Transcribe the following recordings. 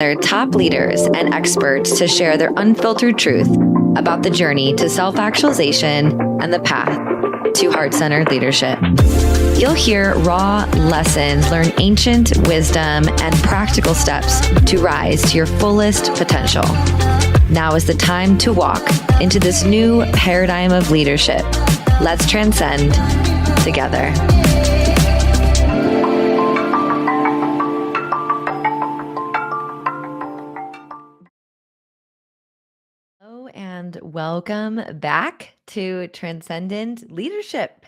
They're top leaders and experts to share their unfiltered truth about the journey to self-actualization and the path to heart-centered leadership. You'll hear raw lessons, learn ancient wisdom, and practical steps to rise to your fullest potential. Now is the time to walk into this new paradigm of leadership. Let's transcend together. Hello and welcome back to Transcendent Leadership.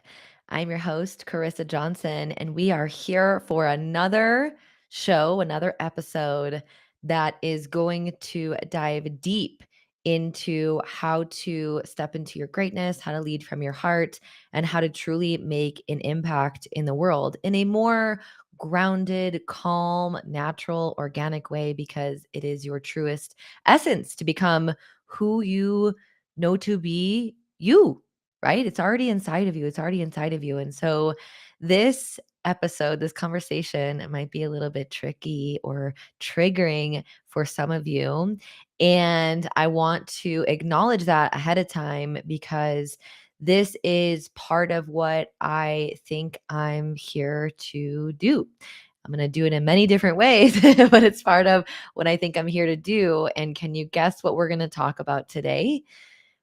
I'm your host, Carissa Johnson, and we are here for another show, another episode that is going to dive deep into how to step into your greatness, how to lead from your heart, and how to truly make an impact in the world in a more grounded, calm, natural, organic way, because it is your truest essence to become who you know to be you, right? It's already inside of you. It's already inside of you. And so this episode, this conversation, it might be a little bit tricky or triggering for some of you. And I want to acknowledge that ahead of time because this is part of what I think I'm here to do. I'm going to do it in many different ways, but it's part of what I think I'm here to do. And can you guess what we're going to talk about today?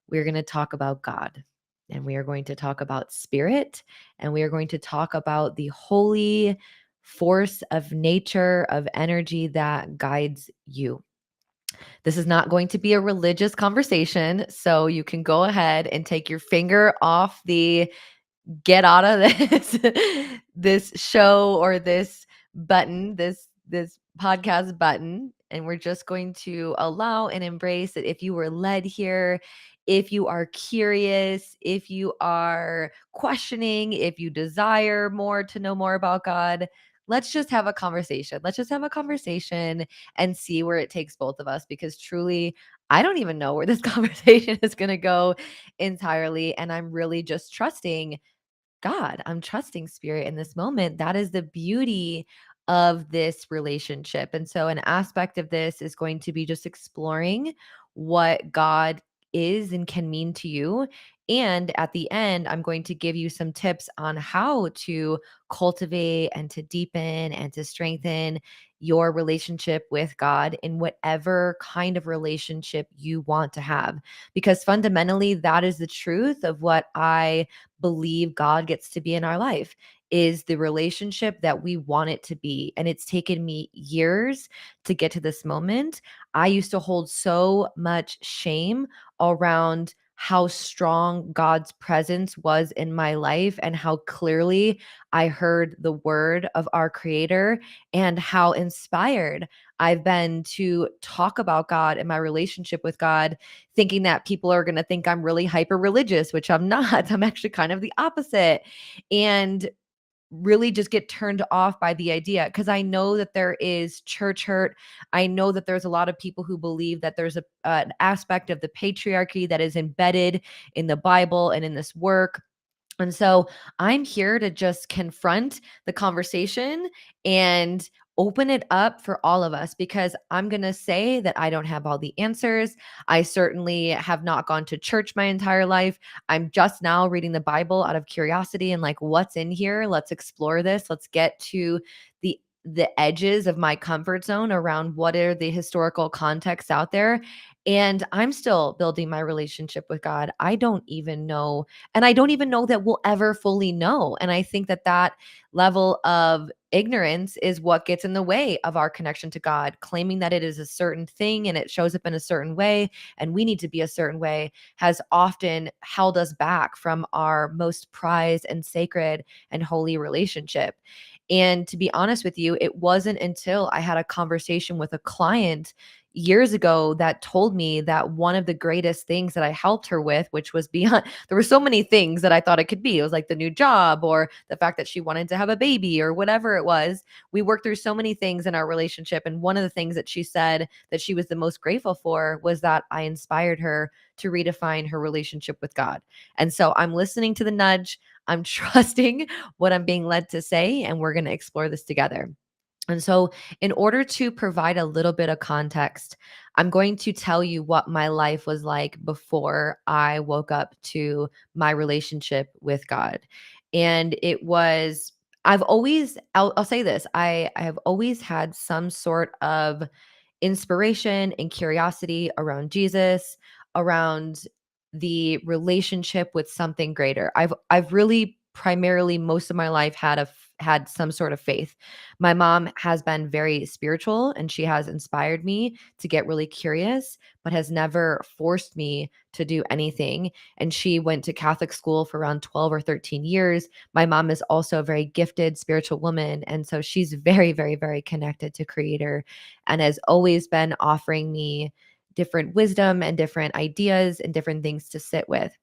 We're going to talk about God, and we are going to talk about spirit, and we are going to talk about the holy force of nature, of energy that guides you. This is not going to be a religious conversation, so you can go ahead and take your finger off the get out of this this show or this button, this podcast button, and we're just going to allow and embrace that if you were led here, if you are curious, if you are questioning, if you desire more to know more about God, let's just have a conversation. Let's just have a conversation and see where it takes both of us, because truly I don't even know where this conversation is going to go entirely, and I'm really just trusting God. I'm trusting spirit in this moment. That is the beauty of this relationship. And so, an aspect of this is going to be just exploring what God is and can mean to you. And at the end, I'm going to give you some tips on how to cultivate and to deepen and to strengthen your relationship with God in whatever kind of relationship you want to have. Because fundamentally, that is the truth of what I believe God gets to be in our life, is the relationship that we want it to be. And it's taken me years to get to this moment. I used to hold so much shame around how strong God's presence was in my life and how clearly I heard the word of our creator, and how inspired I've been to talk about God and my relationship with God, thinking that people are going to think I'm really hyper religious, which I'm not. I'm actually kind of the opposite. And really just get turned off by the idea, because I know that there is church hurt. I know that there's a lot of people who believe that there's an aspect of the patriarchy that is embedded in the Bible and in this work. And so I'm here to just confront the conversation and open it up for all of us, because I'm going to say that I don't have all the answers. I certainly have not gone to church my entire life. I'm just now reading the Bible out of curiosity and like, what's in here? Let's explore this. Let's get to the edges of my comfort zone around what are the historical contexts out there. And I'm still building my relationship with God. I don't even know, and I don't even know that we'll ever fully know. And I think that that level of ignorance is what gets in the way of our connection to God. Claiming that it is a certain thing and it shows up in a certain way and we need to be a certain way has often held us back from our most prized and sacred and holy relationship. And to be honest with you, it wasn't until I had a conversation with a client years ago that told me that one of the greatest things that I helped her with, which was beyond, there were so many things that I thought it could be. It was like the new job or the fact that she wanted to have a baby or whatever it was. We worked through so many things in our relationship. And one of the things that she said that she was the most grateful for was that I inspired her to redefine her relationship with God. And so I'm listening to the nudge. I'm trusting what I'm being led to say, and we're going to explore this together. And so, in order to provide a little bit of context, I'm going to tell you what my life was like before I woke up to my relationship with God. And it was, I'll say this, I have always had some sort of inspiration and curiosity around Jesus, around the relationship with something greater. I've really primarily most of my life had some sort of faith. My mom has been very spiritual and she has inspired me to get really curious, but has never forced me to do anything. And she went to Catholic school for around 12 or 13 years. My mom is also a very gifted spiritual woman. And so she's very, very, very connected to Creator and has always been offering me different wisdom and different ideas and different things to sit with.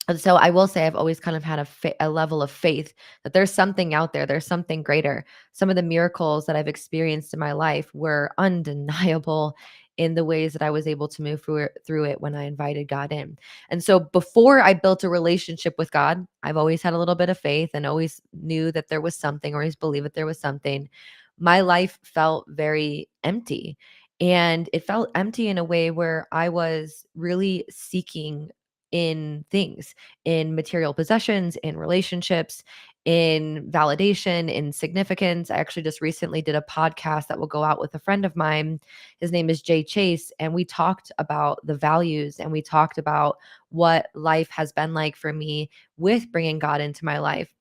And so I will say I've always kind of had a level of faith that there's something out there, there's something greater. Some of the miracles that I've experienced in my life were undeniable in the ways that I was able to move through it when I invited God in. And so before I built a relationship with God, I've always had a little bit of faith and always knew that there was something, or always believed that there was something. My life felt very empty. And it felt empty in a way where I was really seeking in things, in material possessions, in relationships, in validation, in significance. I actually just recently did a podcast that will go out with a friend of mine. His name is Jay Chase. And we talked about the values and we talked about what life has been like for me with bringing God into my life.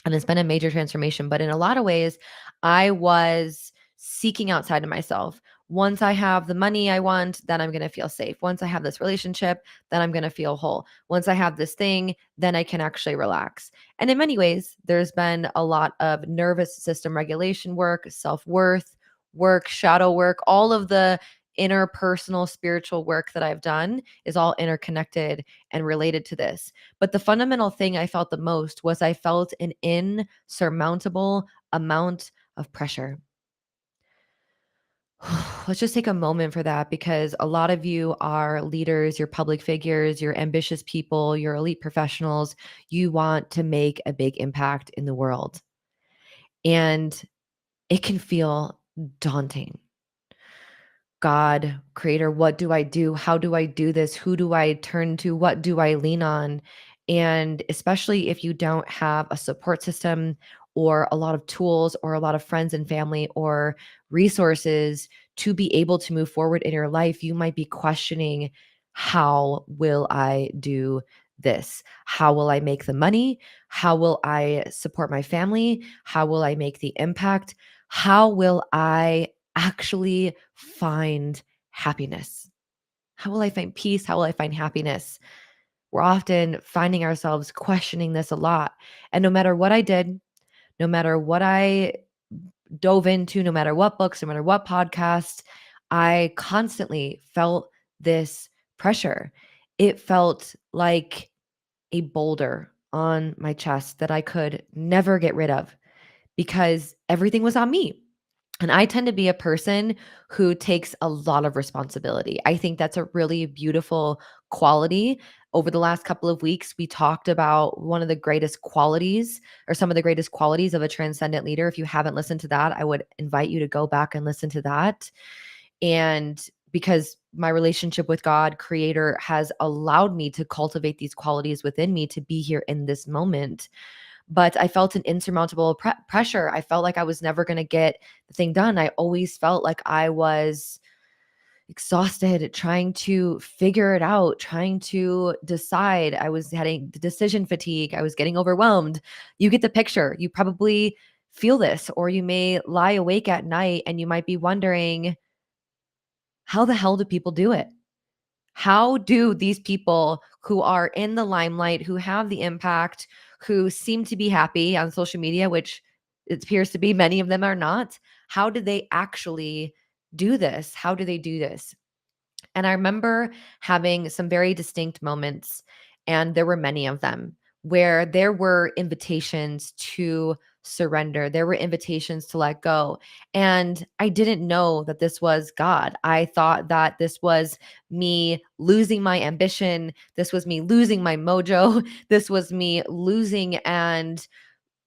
And it's been a major transformation. But in a lot of ways, I was seeking outside of myself. Once I have the money I want, then I'm going to feel safe. Once I have this relationship, then I'm going to feel whole. Once I have this thing, then I can actually relax. And in many ways, there's been a lot of nervous system regulation work, self worth work, shadow work, all of the interpersonal spiritual work that I've done is all interconnected and related to this. But the fundamental thing I felt the most was I felt an insurmountable amount of pressure. Let's just take a moment for that because a lot of you are leaders, you're public figures, you're ambitious people, you're elite professionals. You want to make a big impact in the world. And it can feel daunting. God, creator, what do I do? How do I do this? Who do I turn to? What do I lean on? And especially if you don't have a support system or a lot of tools or a lot of friends and family or resources to be able to move forward in your life, you might be questioning, how will I do this? How will I make the money? How will I support my family? How will I make the impact? How will I actually find happiness? How will I find peace? How will I find happiness? We're often finding ourselves questioning this a lot. And no matter what I did, no matter what I dove into, no matter what books, no matter what podcast, I constantly felt this pressure. It felt like a boulder on my chest that I could never get rid of because everything was on me. And I tend to be a person who takes a lot of responsibility. I think that's a really beautiful quality. Over the last couple of weeks, we talked about one of the greatest qualities or some of the greatest qualities of a transcendent leader. If you haven't listened to that, I would invite you to go back and listen to that. And because my relationship with God, Creator, has allowed me to cultivate these qualities within me to be here in this moment, but I felt an insurmountable pressure. I felt like I was never going to get the thing done. I always felt like I was exhausted trying to figure it out, trying to decide. I was having decision fatigue. I was getting overwhelmed. You get the picture. You probably feel this, or you may lie awake at night and you might be wondering, how the hell do people do it? How do these people who are in the limelight, who have the impact, who seem to be happy on social media, which it appears to be many of them are not, how do they actually do this? How do they do this? And I remember having some very distinct moments, and there were many of them, where there were invitations to surrender. There were invitations to let go. And I didn't know that this was God. I thought that this was me losing my ambition. This was me losing my mojo. This was me losing and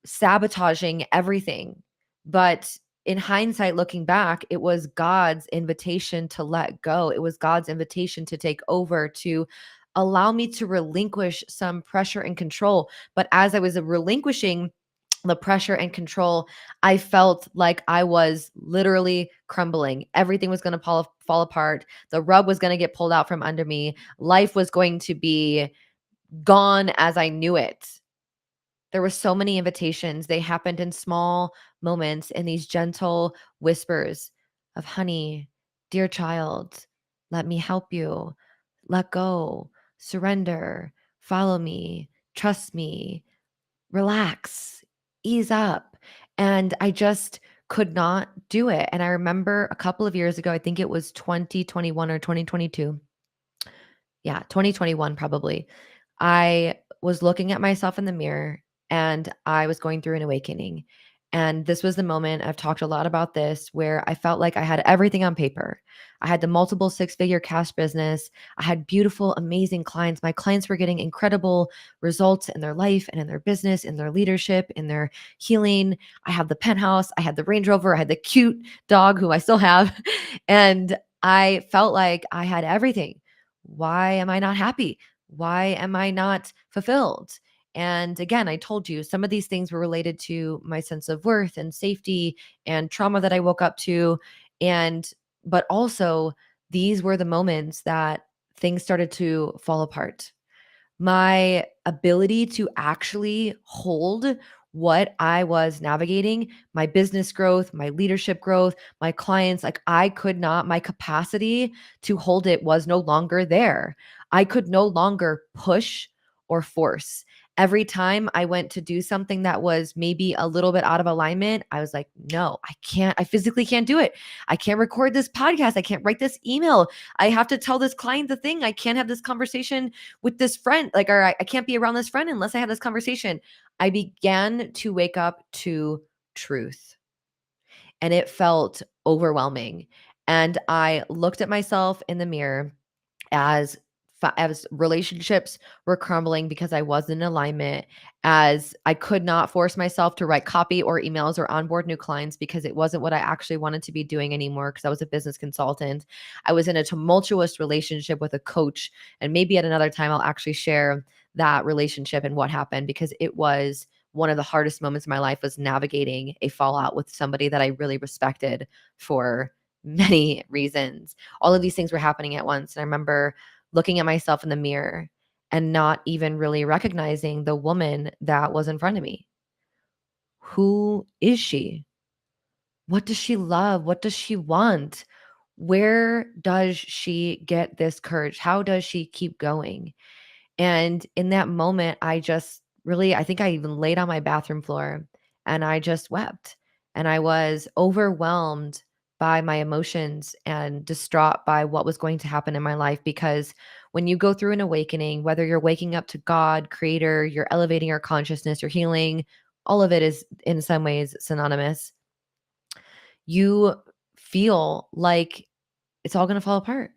sabotaging everything. But in hindsight, looking back, it was God's invitation to let go. It was God's invitation to take over, to allow me to relinquish some pressure and control. But as I was relinquishing the pressure and control, I felt like I was literally crumbling. Everything was going to fall apart. The rug was going to get pulled out from under me. Life was going to be gone as I knew it. There were so many invitations. They happened in small moments, in these gentle whispers of, honey, dear child, let me help you. Let go, surrender, follow me, trust me, relax, ease up. And I just could not do it. And I remember a couple of years ago, I think it was 2021 or 2022. Yeah, 2021 probably. I was looking at myself in the mirror and I was going through an awakening. And this was the moment, I've talked a lot about this, where I felt like I had everything on paper. I had the multiple six-figure cash business. I had beautiful, amazing clients. My clients were getting incredible results in their life and in their business, in their leadership, in their healing. I had the penthouse. I had the Range Rover. I had the cute dog who I still have. And I felt like I had everything. Why am I not happy? Why am I not fulfilled? And again, I told you some of these things were related to my sense of worth and safety and trauma that I woke up to. And, but also, these were the moments that things started to fall apart. My ability to actually hold what I was navigating, my business growth, my leadership growth, my clients, like I could not, my capacity to hold it was no longer there. I could no longer push or force. Every time I went to do something that was maybe a little bit out of alignment, I was like, no, I can't. I physically can't do it. I can't record this podcast. I can't write this email. I have to tell this client the thing. I can't have this conversation with this friend, like, or I can't be around this friend unless I have this conversation. I began to wake up to truth and it felt overwhelming. And I looked at myself in the mirror as as relationships were crumbling because I wasn't in alignment, as I could not force myself to write copy or emails or onboard new clients because it wasn't what I actually wanted to be doing anymore because I was a business consultant. I was in a tumultuous relationship with a coach, and maybe at another time I'll actually share that relationship and what happened, because it was one of the hardest moments of my life, was navigating a fallout with somebody that I really respected for many reasons. All of these things were happening at once. And I remember looking at myself in the mirror and not even really recognizing the woman that was in front of me. Who is she? What does she love? What does she want? Where does she get this courage? How does she keep going? And in that moment, I just really, I think I even laid on my bathroom floor and I just wept. And I was overwhelmed by my emotions and distraught by what was going to happen in my life. Because when you go through an awakening, whether you're waking up to God, Creator, you're elevating your consciousness, you're healing, all of it is in some ways synonymous. You feel like it's all going to fall apart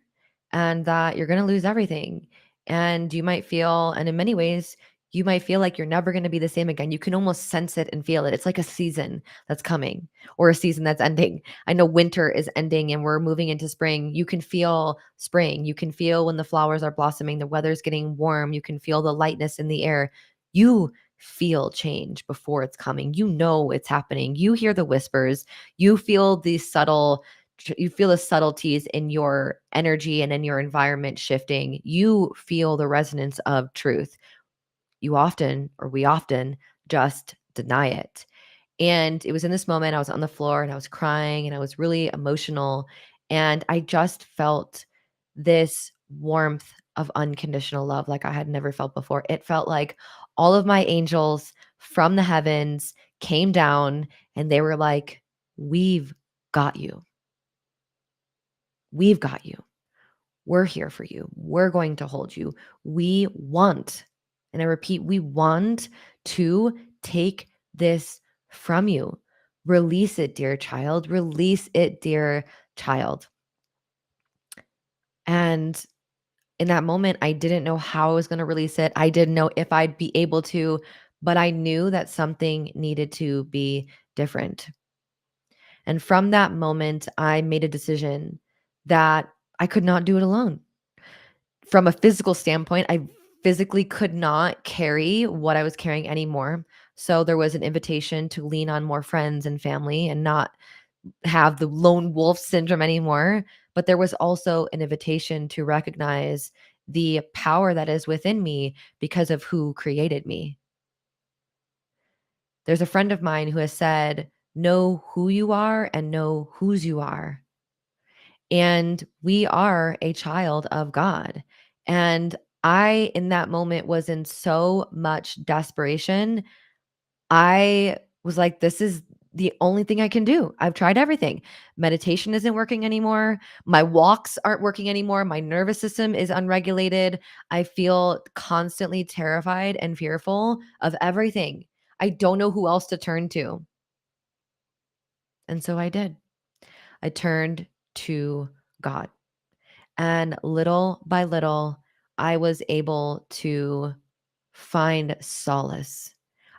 and that you're going to lose everything. And you might feel, and in many ways, you might feel like you're never going to be the same again. You can almost sense it and feel it. It's like a season that's coming or a season that's ending. I know winter is ending and we're moving into spring. You can feel spring. You can feel when the flowers are blossoming, the weather's getting warm. You can feel the lightness in the air. You feel change before it's coming. You know it's happening. You hear the whispers. You feel these subtle, you feel the subtleties in your energy and in your environment shifting. You feel the resonance of truth. You often, or we often, just deny it. And it was in this moment, I was on the floor and I was crying and I was really emotional. And I just felt this warmth of unconditional love like I had never felt before. It felt like all of my angels from the heavens came down and they were like, we've got you. We've got you. We're here for you. We're going to hold you. We want, and I repeat, we want to take this from you. Release it, dear child. Release it, dear child. And in that moment, I didn't know how I was going to release it. I didn't know if I'd be able to, but I knew that something needed to be different. And from that moment, I made a decision that I could not do it alone. From a physical standpoint, I physically could not carry what I was carrying anymore. So there was an invitation to lean on more friends and family and not have the lone wolf syndrome anymore. But there was also an invitation to recognize the power that is within me because of who created me. There's a friend of mine who has said, know who you are and know whose you are. And we are a child of God. And I, in that moment, was in so much desperation. I was like, this is the only thing I can do. I've tried everything. Meditation isn't working anymore. My walks aren't working anymore. My nervous system is unregulated. I feel constantly terrified and fearful of everything. I don't know who else to turn to. And so I did. I turned to God. And little by little, I was able to find solace.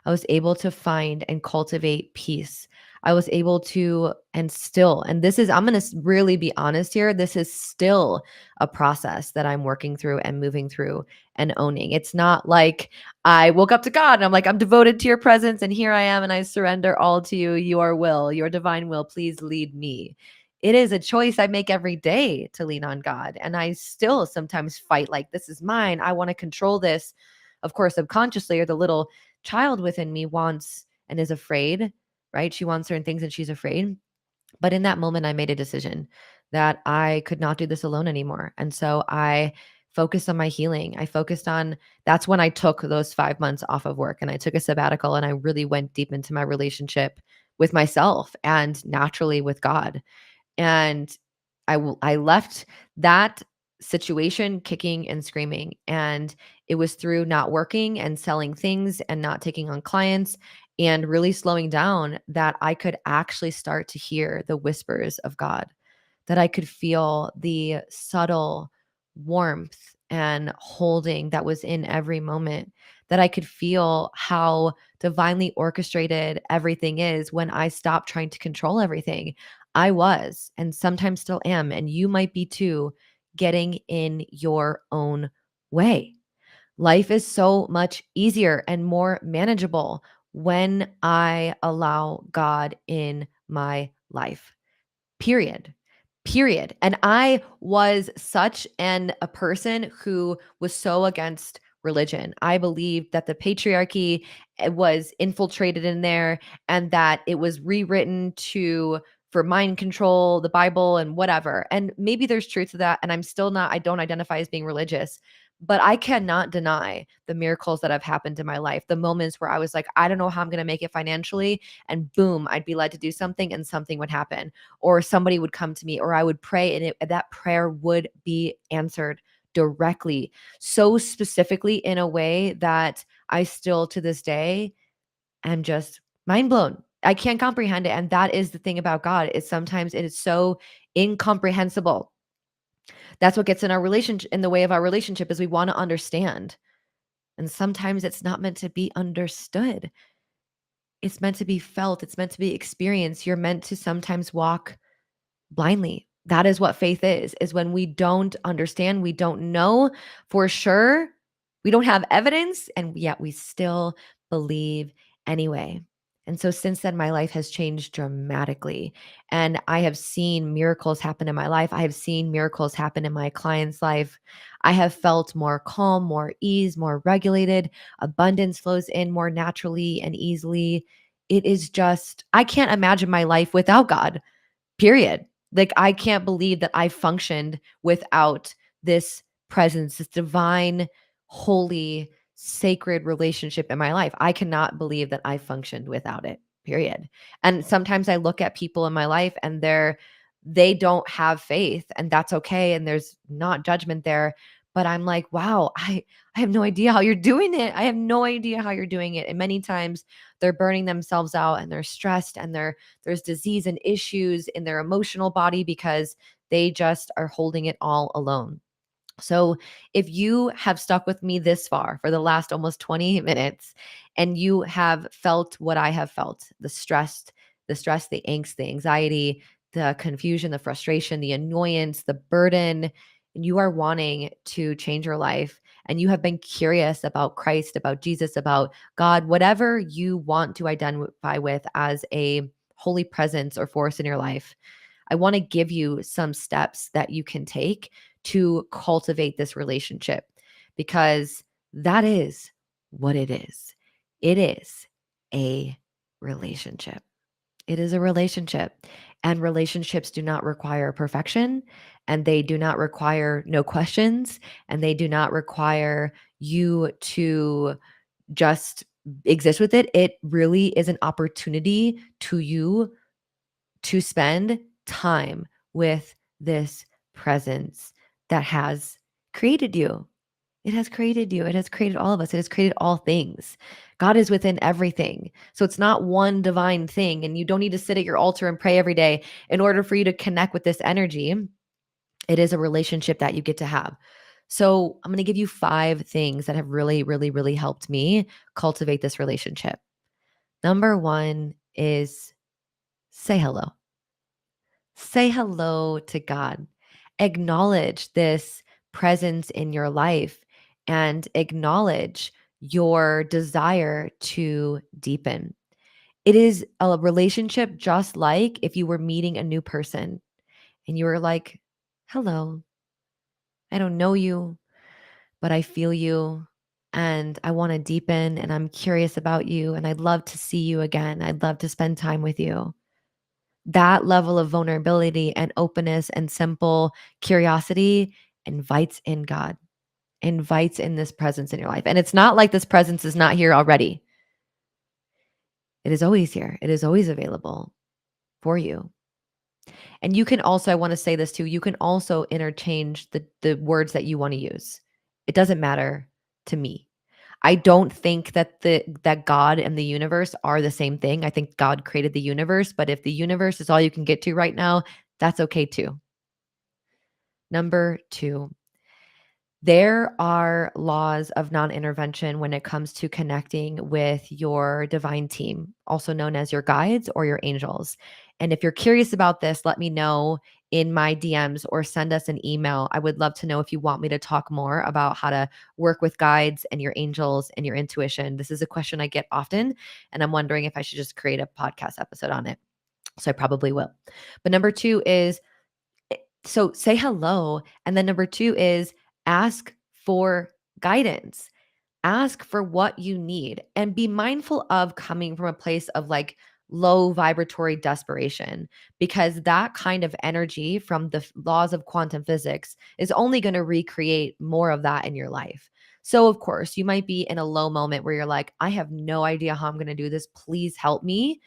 I was able to find and cultivate peace. I was able to, and still, and this is, I'm going to really be honest here. This is still a process that I'm working through and moving through and owning. It's not like I woke up to God and I'm like, I'm devoted to your presence and here I am and I surrender all to you, your will, your divine will. Please lead me. It is a choice I make every day to lean on God. And I still sometimes fight like, this is mine. I want to control this. Of course, subconsciously, or the little child within me wants and is afraid, right? She wants certain things and she's afraid. But in that moment, I made a decision that I could not do this alone anymore. And so I focused on my healing. I focused on that's when I took those 5 months off of work and I took a sabbatical and I really went deep into my relationship with myself and naturally with God. And I left that situation kicking and screaming, and it was through not working and selling things and not taking on clients and really slowing down that I could actually start to hear the whispers of God, that I could feel the subtle warmth and holding that was in every moment, that I could feel how divinely orchestrated everything is when I stopped trying to control everything. I was, and sometimes still am, and you might be too, getting in your own way. Life is so much easier and more manageable when I allow God in my life. Period. Period. And I was such a person who was so against religion. I believed that the patriarchy was infiltrated in there and that it was rewritten to for mind control, the Bible and whatever. And maybe there's truth to that and I'm still not I don't identify as being religious, but I cannot deny the miracles that have happened in my life. The moments where I was like, I don't know how I'm going to make it financially and boom, I'd be led to do something and something would happen or somebody would come to me or I would pray and that prayer would be answered directly, so specifically in a way that I still to this day am just mind blown. I can't comprehend it. And that is the thing about God is sometimes it is so incomprehensible. That's what gets in our relationship in the way of our relationship is we want to understand. And sometimes it's not meant to be understood. It's meant to be felt. It's meant to be experienced. You're meant to sometimes walk blindly. That is what faith is when we don't understand, we don't know for sure, we don't have evidence, and yet we still believe anyway. And so since then, my life has changed dramatically. And I have seen miracles happen in my life. I have seen miracles happen in my client's life. I have felt more calm, more ease, more regulated. Abundance flows in more naturally and easily. It is just, I can't imagine my life without God. Period. Like, I can't believe that I functioned without this presence, this divine, holy, sacred relationship in my life. I cannot believe that I functioned without it. Period. And sometimes I look at people in my life and they don't have faith and that's okay and there's not judgment there, but I'm like, wow, I have no idea how you're doing it. I have no idea how you're doing it. And many times they're burning themselves out and they're stressed and there's disease and issues in their emotional body because they just are holding it all alone. So, if you have stuck with me this far for the last almost 20 minutes and you have felt what I have felt, the stress, the stress, the angst, the anxiety, the confusion, the frustration, the annoyance, the burden, and you are wanting to change your life, and you have been curious about Christ, about Jesus, about God, whatever you want to identify with as a holy presence or force in your life, I want to give you some steps that you can take to cultivate this relationship, because that is what it is. It is a relationship. It is a relationship. And relationships do not require perfection, and they do not require no questions, and they do not require you to just exist with it. It really is an opportunity to you to spend time with this presence that has created you. It has created you. It has created all of us. It has created all things. God is within everything. So it's not one divine thing. And you don't need to sit at your altar and pray every day in order for you to connect with this energy. It is a relationship that you get to have. So I'm going to give you 5 things that have really, really, really helped me cultivate this relationship. Number 1 is say hello. Say hello to God. Acknowledge this presence in your life and acknowledge your desire to deepen. It is a relationship just like if you were meeting a new person and you were like, hello, I don't know you, but I feel you and I want to deepen and I'm curious about you and I'd love to see you again. I'd love to spend time with you. That level of vulnerability and openness and simple curiosity invites in God, invites in this presence in your life. And it's not like this presence is not here already. It is always here. It is always available for you. And you can also, I want to say this too, you can also interchange the words that you want to use. It doesn't matter to me. I don't think that God and the universe are the same thing. I think God created the universe, but if the universe is all you can get to right now, that's okay too. Number 2, there are laws of non intervention when it comes to connecting with your divine team, also known as your guides or your angels. And if you're curious about this, let me know in my DMs or send us an email. I would love to know if you want me to talk more about how to work with guides and your angels and your intuition. This is a question I get often, and I'm wondering if I should just create a podcast episode on it. So I probably will. But number 2 is so say hello. And then number 2 is ask for guidance. Ask for what you need and be mindful of coming from a place of like low vibratory desperation, because that kind of energy from the laws of quantum physics is only going to recreate more of that in your life. So, of course, you might be in a low moment where you're like, I have no idea how I'm going to do this. Please help me.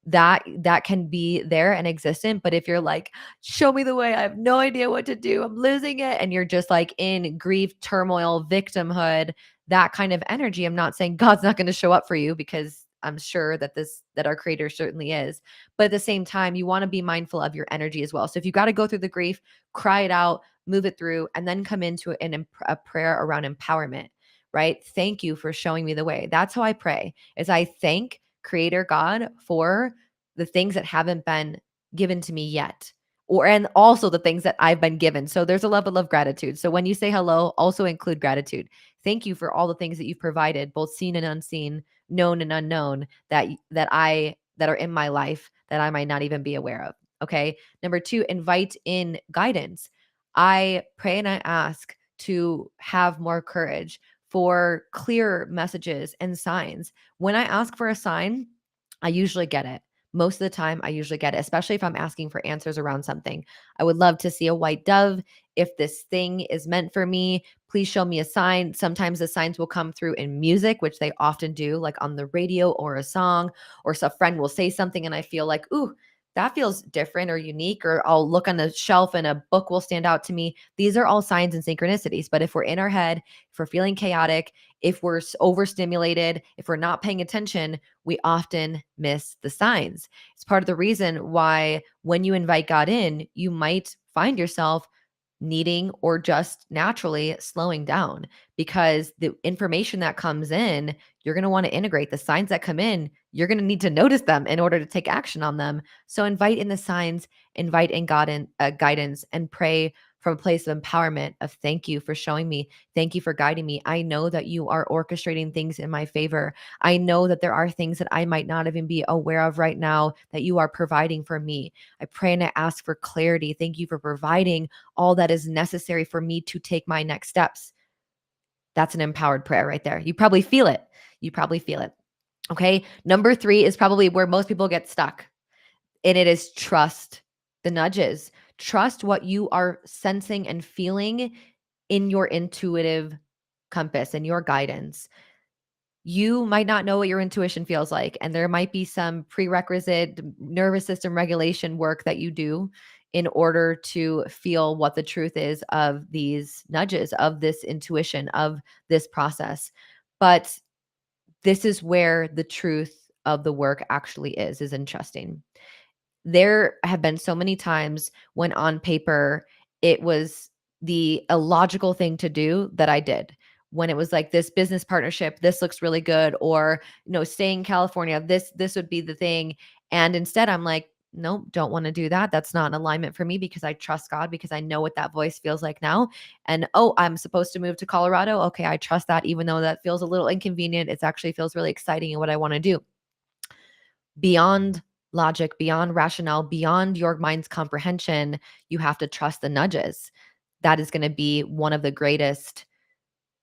That can be there and existent. But if you're like, show me the way, I have no idea what to do, I'm losing it, and you're just like in grief, turmoil, victimhood, that kind of energy, I'm not saying God's not going to show up for you, because I'm sure that our creator certainly is. But at the same time, you want to be mindful of your energy as well. So if you got to go through the grief, cry it out, move it through, and then come into a prayer around empowerment, right? Thank you for showing me the way. That's how I pray, is I thank creator God for the things that haven't been given to me yet, or and also the things that I've been given. So there's a level of gratitude. So when you say hello, also include gratitude. Thank you for all the things that you've provided, both seen and unseen, known and unknown, that are in my life that I might not even be aware of. Okay? Number 2, invite in guidance. I pray and I ask to have more courage for clear messages and signs. When I ask for a sign, I usually get it. Most of the time, I usually get it, especially if I'm asking for answers around something. I would love to see a white dove. If this thing is meant for me, please show me a sign. Sometimes the signs will come through in music, which they often do, like on the radio or a song, or a friend will say something and I feel like, ooh, that feels different or unique, or I'll look on the shelf and a book will stand out to me. These are all signs and synchronicities. But if we're in our head, if we're feeling chaotic, if we're overstimulated, if we're not paying attention, we often miss the signs. It's part of the reason why when you invite God in, you might find yourself needing or just naturally slowing down, because the information that comes in, you're going to want to integrate. The signs that come in, you're going to need to notice them in order to take action on them. So invite in the signs, invite in God and guidance, and pray from a place of empowerment of thank you for showing me. Thank you for guiding me. I know that you are orchestrating things in my favor. I know that there are things that I might not even be aware of right now that you are providing for me. I pray and I ask for clarity. Thank you for providing all that is necessary for me to take my next steps. That's an empowered prayer right there. You probably feel it. You probably feel it. Okay. Number 3 is probably where most people get stuck, and it is trust the nudges. Trust what you are sensing and feeling in your intuitive compass and your guidance. You might not know what your intuition feels like, and there might be some prerequisite nervous system regulation work that you do in order to feel what the truth is of these nudges, of this intuition, of this process. But this is where the truth of the work actually is in trusting. There have been so many times when on paper it was the illogical thing to do that I did. When it was like this business partnership, this looks really good, or staying in California, this would be the thing. And instead I'm like, nope, don't want to do that. That's not an alignment for me, because I trust God, because I know what that voice feels like now. And oh, I'm supposed to move to Colorado. Okay, I trust that, even though that feels a little inconvenient. It actually feels really exciting and what I want to do. Beyond logic, beyond rationale, beyond your mind's comprehension, you have to trust the nudges. That is going to be one of the greatest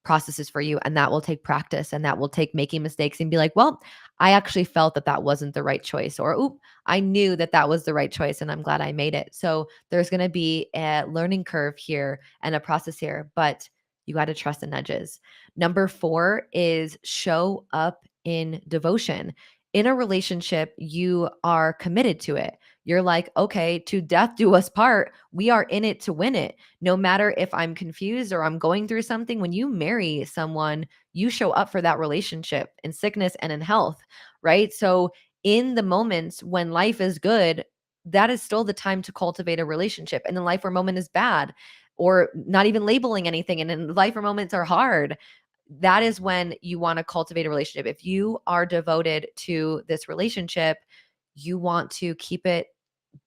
processes for you, and that will take practice, and that will take making mistakes and be like, well, I actually felt that that wasn't the right choice, or oop, I knew that that was the right choice and I'm glad I made it. So there's going to be a learning curve here and a process here, but you got to trust the nudges. Number 4 is show up in devotion. In a relationship, you are committed to it. You're like, okay, to death do us part. We are in it to win it. No matter if I'm confused or I'm going through something, when you marry someone, you show up for that relationship in sickness and in health, right? So, in the moments when life is good, that is still the time to cultivate a relationship. And in life where moment is bad, or not even labeling anything, and in life where moments are hard, that is when you want to cultivate a relationship. If you are devoted to this relationship, you want to keep it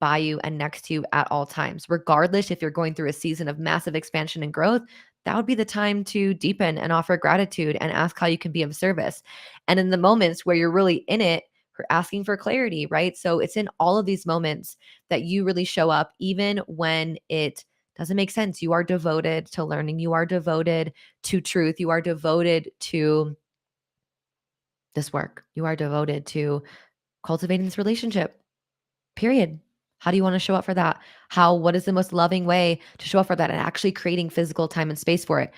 by you and next to you at all times. Regardless if you're going through a season of massive expansion and growth, that would be the time to deepen and offer gratitude and ask how you can be of service. And in the moments where you're really in it, you're asking for clarity, right? So it's in all of these moments that you really show up, even when it doesn't make sense. You are devoted to learning, you are devoted to truth, you are devoted to this work, you are devoted to cultivating this relationship. Period. How do you want to show up for that? What is the most loving way to show up for that, and actually creating physical time and space for it?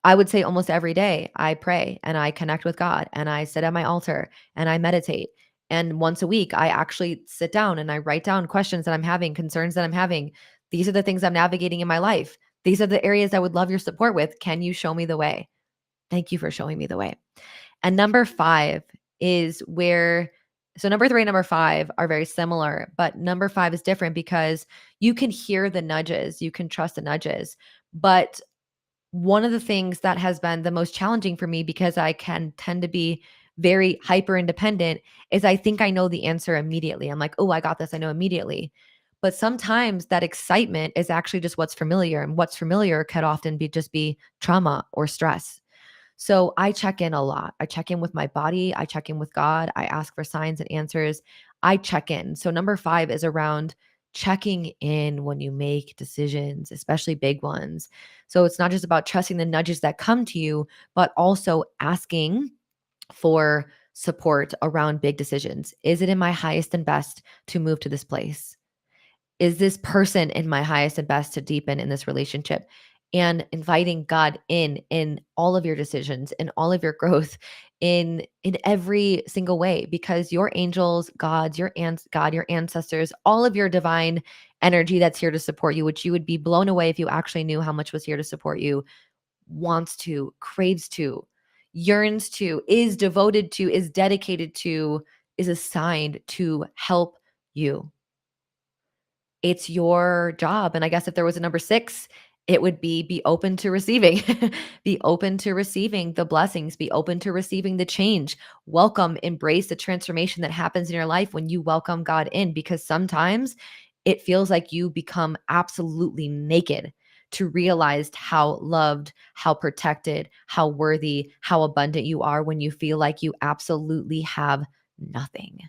I would say almost every day I pray and I connect with God and I sit at my altar and I meditate. And once a week, I actually sit down and I write down questions that I'm having, concerns that I'm having. These are the things I'm navigating in my life. These are the areas I would love your support with. Can you show me the way? Thank you for showing me the way. And number 5 is where, so number 3 and number 5 are very similar, but number 5 is different because you can hear the nudges, you can trust the nudges. But one of the things that has been the most challenging for me, because I can tend to be very hyper independent, is I think I know the answer immediately. I'm like, oh, I got this. I know immediately. But sometimes that excitement is actually just what's familiar. And what's familiar could often be trauma or stress. So I check in a lot. I check in with my body. I check in with God. I ask for signs and answers. I check in. So number 5 is around checking in when you make decisions, especially big ones. So it's not just about trusting the nudges that come to you, but also asking for support around big decisions. Is it in my highest and best to move to this place? Is this person in my highest and best to deepen in this relationship? And inviting God in all of your decisions, in all of your growth, in every single way, because your angels, gods, God, your ancestors, all of your divine energy that's here to support you, which you would be blown away if you actually knew how much was here to support you, wants to, craves to, yearns to, is devoted to, is dedicated to, is assigned to help you. it's your job. And I guess if there was a number 6, it would be open to receiving. Be open to receiving the blessings, be open to receiving the change. Welcome, embrace the transformation that happens in your life when you welcome God in, because sometimes it feels like you become absolutely naked to realize how loved, how protected, how worthy, how abundant you are when you feel like you absolutely have nothing.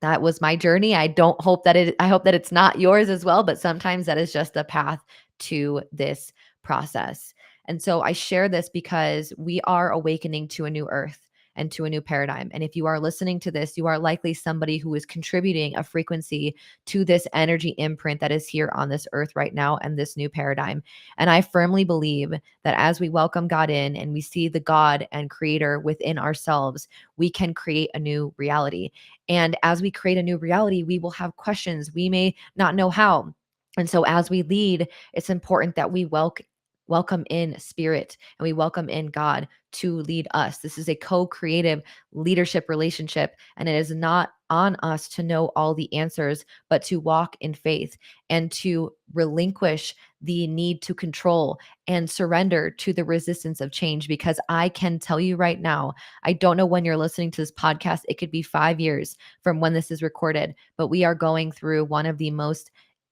That was my journey. I hope that it's not yours as well, but sometimes that is just the path to this process. And so I share this because we are awakening to a new earth and to a new paradigm. And if you are listening to this, you are likely somebody who is contributing a frequency to this energy imprint that is here on this earth right now and this new paradigm. And I firmly believe that as we welcome God in and we see the God and creator within ourselves, we can create a new reality. And as we create a new reality, we will have questions. We may not know how. And so as we lead, it's important that we welcome in spirit and we welcome in God to lead us. This is a co-creative leadership relationship, and it is not on us to know all the answers, but to walk in faith and to relinquish the need to control and surrender to the resistance of change. Because I can tell you right now, I don't know when you're listening to this podcast. It could be 5 years from when this is recorded, but we are going through one of the most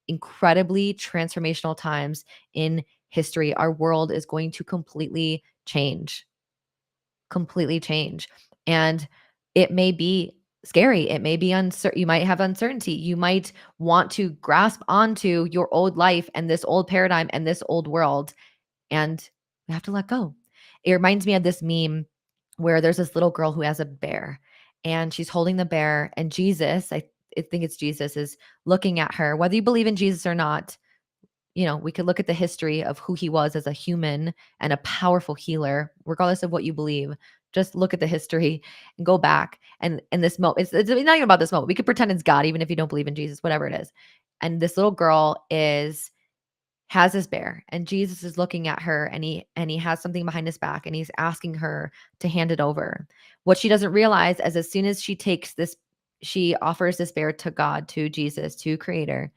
incredibly transformational times in history. Our world is going to completely change. And it may be scary. It may be uncertain. You might have uncertainty. You might want to grasp onto your old life and this old paradigm and this old world, and we have to let go. It reminds me of this meme where there's this little girl who has a bear and she's holding the bear, and Jesus, I think it's Jesus, is looking at her. Whether you believe in Jesus or not, we could look at the history of who he was as a human and a powerful healer, regardless of what you believe. Just look at the history and go back. And in this moment, it's not even about this moment. We could pretend it's God, even if you don't believe in Jesus, whatever it is. And this little girl has this bear, and Jesus is looking at her, and he has something behind his back, and he's asking her to hand it over. What she doesn't realize is as soon as she offers this bear to God, to Jesus, to creator,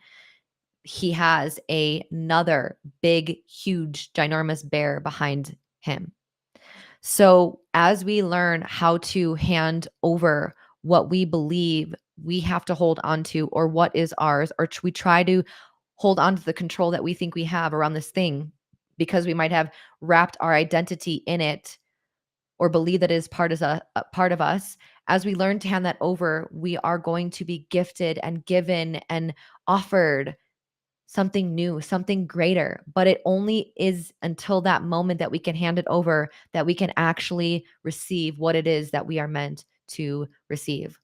he has another big, huge, ginormous bear behind him. So as we learn how to hand over what we believe we have to hold on to, or what is ours, or we try to hold on to the control that we think we have around this thing because we might have wrapped our identity in it or believe that it is a part of us. As we learn to hand that over, we are going to be gifted and given and offered something new, something greater. But it only is until that moment that we can hand it over that we can actually receive what it is that we are meant to receive.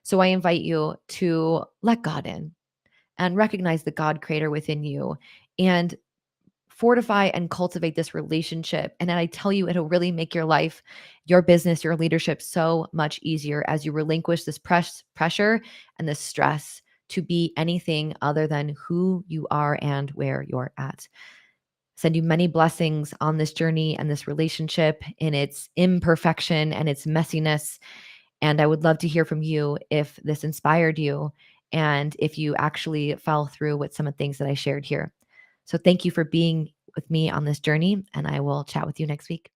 So I invite you to let God in and recognize the God creator within you and fortify and cultivate this relationship. And then I tell you, it'll really make your life, your business, your leadership so much easier as you relinquish this pressure and this stress to be anything other than who you are and where you're at. Send you many blessings on this journey and this relationship in its imperfection and its messiness. And I would love to hear from you if this inspired you and if you actually fell through with some of the things that I shared here. So thank you for being with me on this journey, and I will chat with you next week.